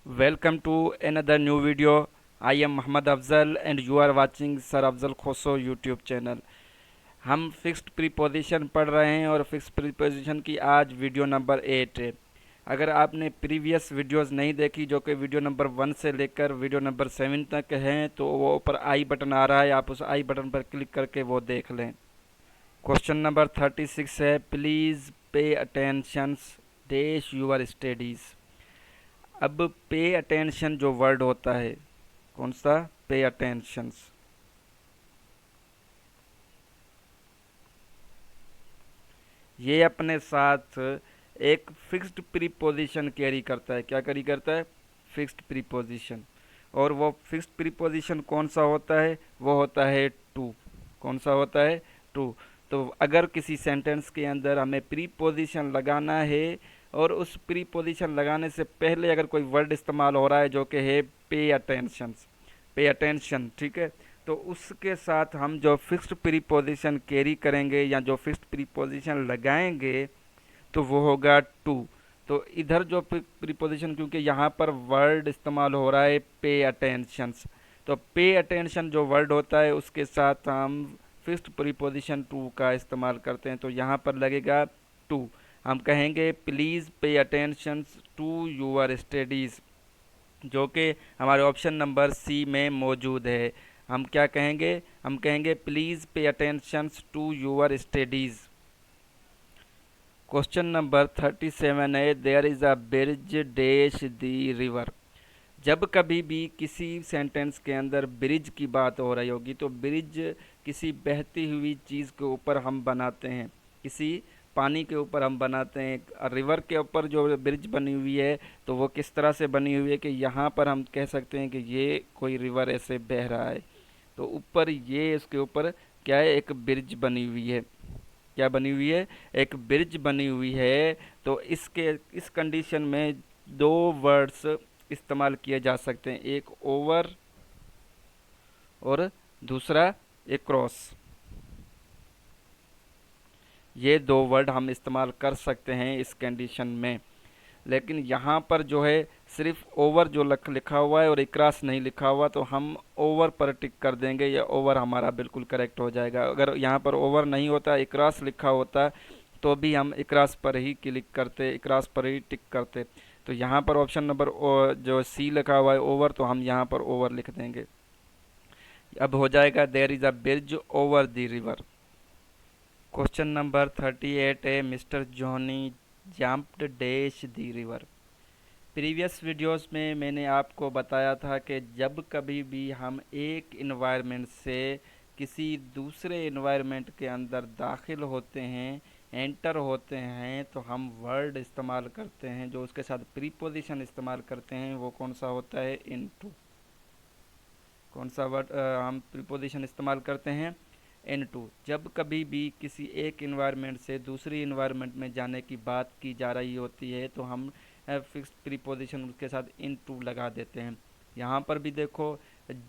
Welcome to another new video. I am Muhammad Afzal and you are watching Sir Afzal Khoso YouTube channel. हम fixed preposition पढ़ रहे हैं और fixed preposition की आज video number 8 है। अगर आपने प्रीवियस वीडियोस नहीं देखी जो कि वीडियो नंबर 1 से लेकर वीडियो नंबर 7 तक हैं तो वो ऊपर आई बटन आ रहा है, आप उस आई बटन पर क्लिक करके वो देख लें। क्वेश्चन नंबर 36 है, प्लीज़ पे अटेंशंस डैश यूर स्टडीज़। अब पे अटेंशन जो वर्ड होता है, कौन सा? पे अटेंशंस। ये अपने साथ एक फिक्स्ड प्रीपोजिशन कैरी करता है। क्या कैरी करता है? Fixed preposition. और वो फिक्स्ड प्रीपोजिशन कौन सा होता है? वो होता है टू। कौन सा होता है? टू। तो अगर किसी सेंटेंस के अंदर हमें प्रीपोजिशन लगाना है और उस प्रीपोजिशन लगाने से पहले अगर कोई वर्ड इस्तेमाल हो रहा है जो कि है पे अटेंशन, पे अटेंशन, ठीक है, तो उसके साथ हम जो फिक्स्ड प्रीपोजिशन कैरी करेंगे या जो फिक्स्ड प्रीपोजिशन लगाएंगे तो वो होगा टू। तो इधर जो प्रीपोजिशन, क्योंकि यहाँ पर वर्ड इस्तेमाल हो रहा है पे अटेंशंस, तो पे अटेंशन जो वर्ड होता है उसके साथ हम फिक्स्ड प्रीपोजिशन टू का इस्तेमाल करते हैं। तो यहाँ पर लगेगा टू। हम कहेंगे please pay attention to your studies, जो कि हमारे ऑप्शन नंबर सी में मौजूद है। हम क्या कहेंगे? हम कहेंगे please pay attention to your studies. Question number 37 है, there is a bridge dash the river. जब कभी भी किसी सेंटेंस के अंदर ब्रिज की बात हो रही होगी तो ब्रिज किसी बहती हुई चीज़ के ऊपर हम बनाते हैं, किसी पानी के ऊपर हम बनाते हैं। रिवर के ऊपर जो ब्रिज बनी हुई है तो वो किस तरह से बनी हुई है कि यहाँ पर हम कह सकते हैं कि ये कोई रिवर ऐसे बह रहा है, तो ऊपर ये इसके ऊपर क्या है? एक ब्रिज बनी हुई है। क्या बनी हुई है? एक ब्रिज बनी हुई है। तो इस कंडीशन में दो वर्ड्स इस्तेमाल किए जा सकते हैं, एक ओवर और दूसरा एक क्रॉस। ये दो वर्ड हम इस्तेमाल कर सकते हैं इस कंडीशन में। लेकिन यहाँ पर जो है सिर्फ ओवर जो लिखा हुआ है और इक्रास नहीं लिखा हुआ, तो हम ओवर पर टिक कर देंगे, या ओवर हमारा बिल्कुल करेक्ट हो जाएगा। अगर यहाँ पर ओवर नहीं होता, इक्रास लिखा होता, तो भी हम इक्रास पर ही क्लिक करते, इक्रास पर ही टिक करते। तो यहाँ पर ऑप्शन नंबर जो सी लिखा हुआ है ओवर, तो हम यहाँ पर ओवर लिख देंगे। अब हो जाएगा there is a bridge over the river. Question number 38 है, mister Johnny jumped dash the river. Previous videos में मैंने आपको बताया था कि जब कभी भी हम एक इन्वायरमेंट से किसी दूसरे इन्वायरमेंट के अंदर दाखिल होते हैं, एंटर होते हैं, तो हम वर्ड इस्तेमाल करते हैं, जो उसके साथ प्रीपोजिशन इस्तेमाल करते हैं, वो कौन सा होता है? इनटू। कौन सा वर्ड हम प्रीपोजिशन इस्तेमाल करते हैं? इनटू। जब कभी भी किसी एक इन्वायरमेंट से दूसरी इन्वायरमेंट में जाने की बात की जा रही होती है तो हम फिक्स्ड प्रीपोजिशन उसके साथ इनटू लगा देते हैं। यहाँ पर भी देखो,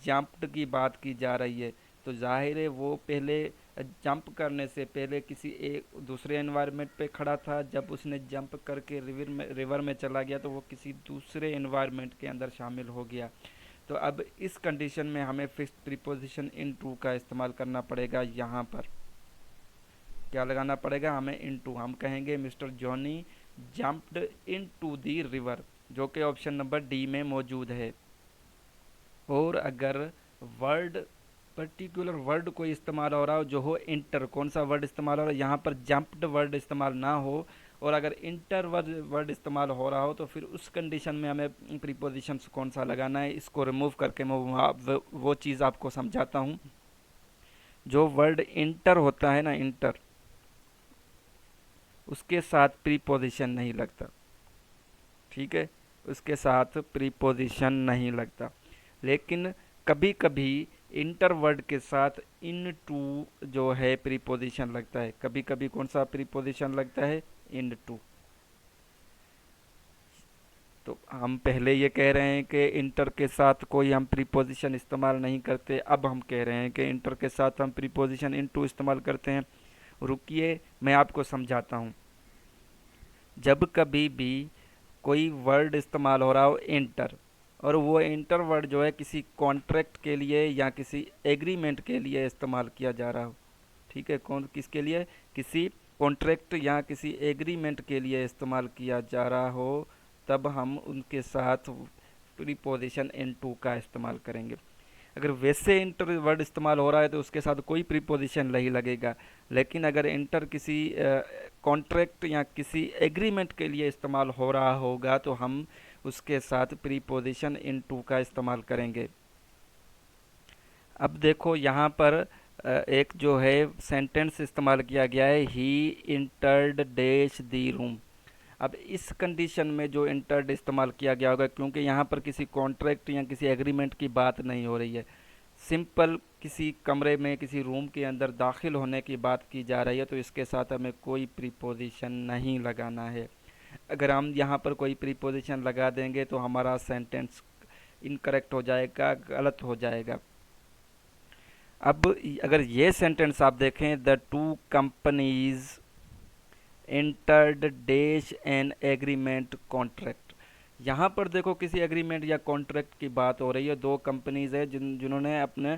जंप्ड की बात की जा रही है, तो जाहिर है वो पहले जंप करने से पहले किसी एक दूसरे एनवायरनमेंट पे खड़ा था। जब उसने जंप करके रिवर में चला गया तो वो किसी दूसरे एनवायरनमेंट के अंदर शामिल हो गया। तो अब इस कंडीशन में हमें फिक्स्ड प्रीपोजिशन इन टू का इस्तेमाल करना पड़ेगा। यहाँ पर क्या लगाना पड़ेगा हमें? Into. हम कहेंगे mister Johnny jumped into the river, जो कि ऑप्शन नंबर डी में मौजूद है। और अगर वर्ड, पर्टिकुलर वर्ड कोई इस्तेमाल हो रहा हो जो हो इंटर, कौन सा वर्ड इस्तेमाल हो रहा है? यहाँ पर जंप्ड वर्ड इस्तेमाल ना हो और अगर इंटर वर्ड इस्तेमाल हो रहा हो, तो फिर उस कंडीशन में हमें प्रीपोजिशंस कौन सा लगाना है, इसको रिमूव करके मैं वो चीज़ आपको समझाता हूँ। जो वर्ड इंटर होता है ना, इंटर, उसके साथ प्रीपोजिशन नहीं लगता, ठीक है, उसके साथ प्रीपोजिशन नहीं लगता। लेकिन कभी कभी इंटर वर्ड के साथ इन टू जो है प्रीपोजिशन लगता है। कभी कभी कौन सा प्रीपोजिशन लगता है? इन टू। तो हम पहले ये कह रहे हैं कि इंटर के साथ कोई हम प्रीपोजिशन इस्तेमाल नहीं करते, अब हम कह रहे हैं कि इंटर के साथ हम प्रीपोजिशन इन टू इस्तेमाल करते हैं। रुकिए, मैं आपको समझाता हूँ। जब कभी भी कोई वर्ड इस्तेमाल हो रहा हो इंटर, और वो इंटर वर्ड जो है किसी कॉन्ट्रैक्ट के लिए या किसी एग्रीमेंट के लिए इस्तेमाल किया जा रहा हो। ठीक है, कौन किसके लिए? किसी कॉन्ट्रैक्ट या किसी एग्रीमेंट के लिए इस्तेमाल किया जा रहा हो, तब हम उनके साथ प्रीपोजिशन इन टू का इस्तेमाल करेंगे। अगर वैसे इंटर वर्ड इस्तेमाल हो रहा है तो उसके साथ कोई प्रीपोजिशन नहीं लगेगा। लेकिन अगर इंटर किसी कॉन्ट्रैक्ट या किसी एग्रीमेंट के लिए इस्तेमाल हो रहा होगा तो हम उसके साथ प्रीपोजिशन इन टू का इस्तेमाल करेंगे। अब देखो यहाँ पर एक जो है सेंटेंस इस्तेमाल किया गया है, ही इंटर्ड डैश दी रूम। अब इस कंडीशन में जो इंटर्ड इस्तेमाल किया गया होगा, क्योंकि यहाँ पर किसी कॉन्ट्रैक्ट या किसी एग्रीमेंट की बात नहीं हो रही है, सिंपल किसी कमरे में किसी रूम के अंदर दाखिल होने की बात की जा रही है, तो इसके साथ हमें कोई प्रीपोजिशन नहीं लगाना है। अगर हम यहाँ पर कोई प्रीपोजिशन लगा देंगे तो हमारा सेंटेंस इनकरेक्ट हो जाएगा, गलत हो जाएगा। अब अगर ये सेंटेंस आप देखें, the two companies entered dash an agreement contract. यहाँ पर देखो किसी एग्रीमेंट या कॉन्ट्रैक्ट की बात हो रही है। दो कंपनीज है जिन्होंने अपने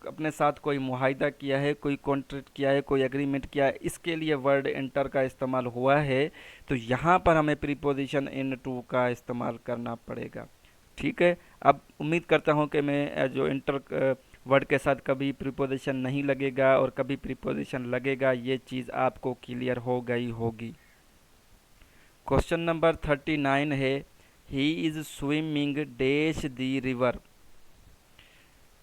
अपने साथ कोई मुआहिदा किया है, कोई कॉन्ट्रैक्ट किया है, कोई एग्रीमेंट किया है, इसके लिए वर्ड एंटर का इस्तेमाल हुआ है। तो यहाँ पर हमें प्रीपोजिशन इन टू का इस्तेमाल करना पड़ेगा। ठीक है, अब उम्मीद करता हूँ कि मैं जो इंटर वर्ड के साथ कभी प्रीपोजिशन नहीं लगेगा और कभी प्रीपोजिशन लगेगा, ये चीज़ आपको क्लियर हो गई होगी। क्वेश्चन नंबर 39 है, he is swimming dash the river.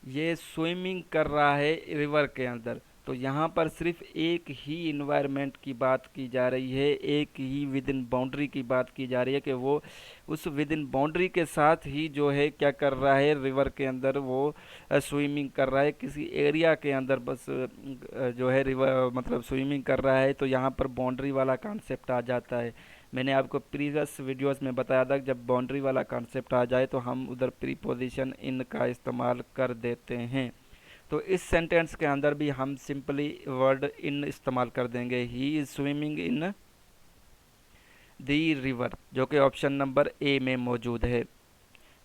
ये स्विमिंग कर रहा है रिवर के अंदर। तो यहाँ पर सिर्फ एक ही इन्वायरमेंट की बात की जा रही है, एक ही विद इन बाउंड्री की बात की जा रही है कि वो उस विद इन बाउंड्री के साथ ही जो है क्या कर रहा है, रिवर के अंदर वो स्विमिंग कर रहा है, किसी एरिया के अंदर बस जो है रिवर मतलब स्विमिंग कर रहा है। तो यहाँ पर बाउंड्री वाला कॉन्सेप्ट आ जाता है। मैंने आपको प्रीवियस वीडियोस में बताया था, जब बाउंड्री वाला कॉन्सेप्ट आ जाए तो हम उधर प्रीपोजिशन इन का इस्तेमाल कर देते हैं। तो इस सेंटेंस के अंदर भी हम सिंपली वर्ड इन इस्तेमाल कर देंगे, he is swimming in the river, जो कि ऑप्शन नंबर ए में मौजूद है।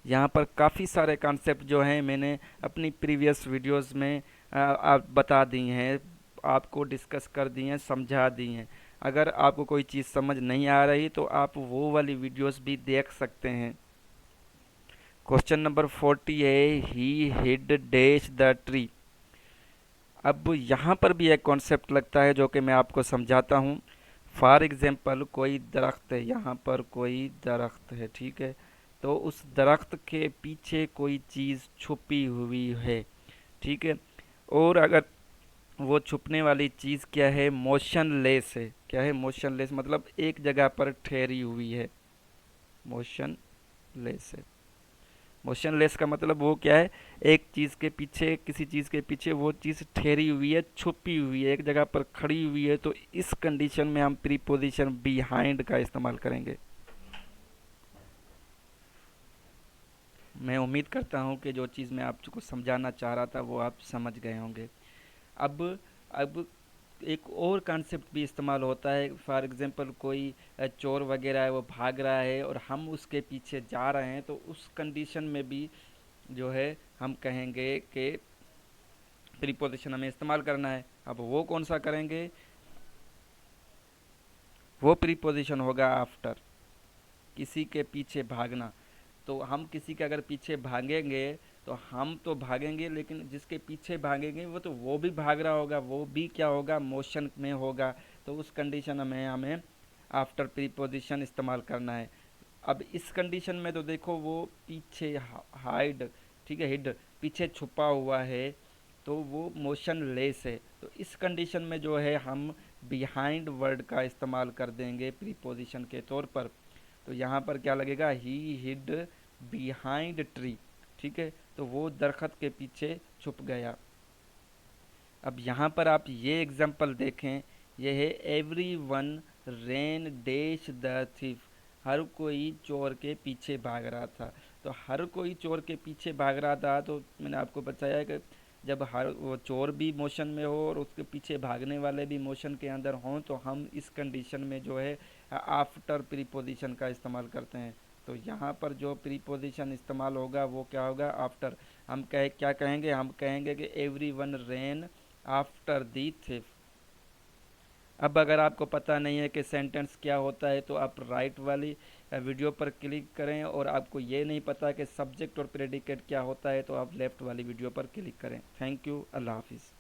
यहाँ पर काफ़ी सारे कॉन्सेप्ट जो हैं मैंने अपनी प्रीवियस वीडियोस में आप बता दी हैं, आपको डिस्कस कर दी हैं, समझा दी हैं। अगर आपको कोई चीज़ समझ नहीं आ रही तो आप वो वाली वीडियोस भी देख सकते हैं। क्वेश्चन नंबर 40 है, ही हिड डैश द ट्री। अब यहाँ पर भी एक कॉन्सेप्ट लगता है जो कि मैं आपको समझाता हूँ। फॉर एग्जांपल कोई दरख्त है, यहाँ पर कोई दरख्त है, ठीक है। तो उस दरख्त के पीछे कोई चीज़ छुपी हुई है, ठीक है। और अगर वो छुपने वाली चीज़ क्या है, मोशनलेस है। क्या है? मोशनलेस, मतलब एक जगह पर ठहरी हुई है, मोशनलेस है। मोशनलेस का मतलब वो क्या है, एक चीज़ के पीछे, किसी चीज़ के पीछे वो चीज़ ठहरी हुई है, छुपी हुई है, एक जगह पर खड़ी हुई है। तो इस कंडीशन में हम प्रीपोजिशन बिहाइंड का इस्तेमाल करेंगे। मैं उम्मीद करता हूँ कि जो चीज़ मैं आपको समझाना चाह रहा था वो आप समझ गए होंगे। अब अब एक और कॉन्सेप्ट भी इस्तेमाल होता है। फॉर एग्जांपल कोई चोर वगैरह है, वो भाग रहा है और हम उसके पीछे जा रहे हैं, तो उस कंडीशन में भी जो है हम कहेंगे कि प्रीपोजिशन हमें इस्तेमाल करना है। अब वो कौन सा करेंगे? वो प्रीपोजिशन होगा आफ्टर, किसी के पीछे भागना। तो हम किसी के अगर पीछे भागेंगे तो हम तो भागेंगे, लेकिन जिसके पीछे भागेंगे वो भी भाग रहा होगा, वो भी क्या होगा, मोशन में होगा। तो उस कंडीशन में हमें आफ्टर प्रीपोजिशन इस्तेमाल करना है। अब इस कंडीशन में तो देखो वो पीछे हाइड, ठीक है, हिड, पीछे छुपा हुआ है, तो वो मोशन लेस है। तो इस कंडीशन में जो है हम बिहाइंड वर्ड का इस्तेमाल कर देंगे प्रीपोजिशन के तौर पर। तो यहाँ पर क्या लगेगा, ही हिड बिहाइंड ट्री, ठीक है। तो वो दरख्त के पीछे छुप गया। अब यहाँ पर आप ये एग्जाम्पल देखें, यह है every one ran dash the thief. हर कोई चोर के पीछे भाग रहा था। तो हर कोई चोर के पीछे भाग रहा था, तो मैंने आपको बताया कि जब हर वो चोर भी मोशन में हो और उसके पीछे भागने वाले भी मोशन के अंदर हों, तो हम इस कंडीशन में जो है आफ्टर प्रीपोजिशन का इस्तेमाल करते हैं। तो यहाँ पर जो प्रीपोजिशन इस्तेमाल होगा वो क्या होगा, आफ्टर। हम क्या कहेंगे, हम कहेंगे कि every one rain after the thief. अब अगर आपको पता नहीं है कि सेंटेंस क्या होता है तो आप राइट वाली वीडियो पर क्लिक करें, और आपको ये नहीं पता कि सब्जेक्ट और प्रेडिकेट क्या होता है तो आप लेफ़्ट वाली वीडियो पर क्लिक करें। थैंक यू, अल्लाह हाफिज़।